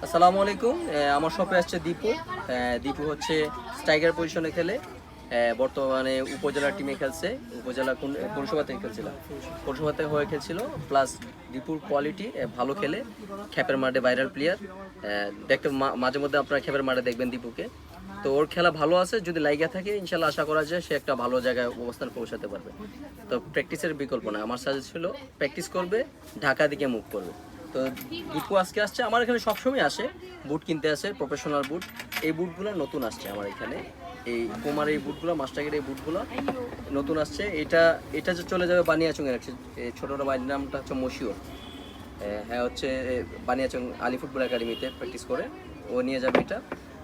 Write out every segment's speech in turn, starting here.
আসসালামু আলাইকুম। আমার শপে আসছে দীপু। দীপু হচ্ছে স্ট্রাইকার পজিশনে খেলে। বর্তমানে উপজেলা টিমে খেলছে। উপজেলা কোন সভা থেকে খেলছিল? পৌরসভাতে হয়ে খেলছিল। প্লাস দীপুর কোয়ালিটি ভালো খেলে, খ্যাপের মাঠে ভাইরাল প্লেয়ার। দেখতে মাঝে মধ্যে আপনারা খ্যাপের মাঠে দেখবেন দীপুকে। তো ওর খেলা ভালো আছে, যদি লাইগা থাকে ইনশাল্লাহ আশা করা যায় সে একটা ভালো জায়গায় অবস্থান পৌঁছাতে পারবে। তো প্র্যাকটিসের বিকল্প না, আমার সাজেস্ট ছিল প্র্যাকটিস করবে, ঢাকা দিকে মুভ করবে। তো দীপু আজকে আসছে, আমার এখানে সবসময় আসে, বুট কিনতে আসে, প্রফেশনাল বুট। এই বুটগুলো নতুন আসছে আমার এখানে, এই কোমার এই বুটগুলো, মাস্টাকের এই বুটগুলো নতুন আসছে। এটা যে চলে যাবে বানিয়াচংয়ের একটা ছোটোটা বাড়ির নামটা হচ্ছে মশিউর। হ্যাঁ হচ্ছে বানিয়াচং আলী ফুটবল একাডেমিতে প্র্যাকটিস করে, ও নিয়ে যাবে এটা।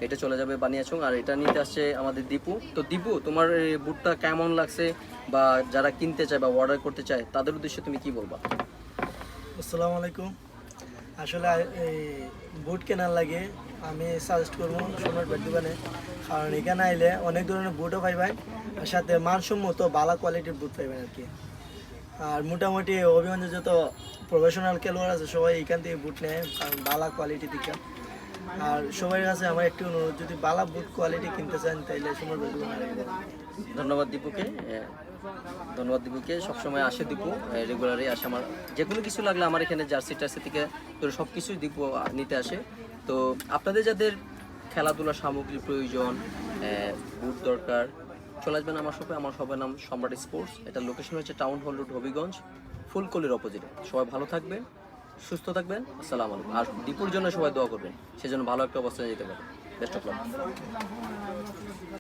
এটা চলে যাবে বানিয়াচং, আর এটা নিতে আসছে আমাদের দীপু। তো দীপু, তোমার এই বুটটা কেমন লাগছে, বা যারা কিনতে চায় বা অর্ডার করতে চায় তাদের উদ্দেশ্যে তুমি কি বলবা? আসসালামু আলাইকুম। আসলে এই বুট কেনার লাগে আমি সাজেস্ট করবো সম্রাট ব্যাট দোকানে, কারণ এখানে আইলে অনেক ধরনের বুটও পাইবেন, আর সাথে মানসম্মত ভালো কোয়ালিটির বুট পাইবেন আর কি। আর মোটামুটি অভিমানের যত প্রফেশনাল খেলোয়াড় আছে সবাই এখান থেকে বুট নেয়, কারণ ভালো কোয়ালিটি দিকে। আর সবার কাছে আমার একটু অনুরোধ, যদি ভালো বুট কোয়ালিটি কিনতে চান তাইলে সম্রাট ব্যাট দোকানে আসবেন। ধন্যবাদ দীপুকে। ধন্যবাদ দীপুকে, সবসময় আসে দীপু, রেগুলারই আসে। আমার যে কোনো কিছু লাগলে আমার এখানে জার্সি টার্সি থেকে তোর সব কিছুই দীপু নিতে আসে। তো আপনাদের যাদের খেলাধুলার সামগ্রী প্রয়োজন, বুট দরকার, চলে আসবেন আমার শপে। আমার শপের নাম সম্রাট স্পোর্টস। এটা লোকেশন হচ্ছে টাউন হল রোড, হবিগঞ্জ, ফুলকলির অপোজিটে। সবাই ভালো থাকবেন, সুস্থ থাকবেন। আসসালামু আলাইকুম। আর দীপুর জন্য সবাই দোয়া করবেন, সেজন্য ভালো একটা অবস্থায় যেতে পারে। Best of luck.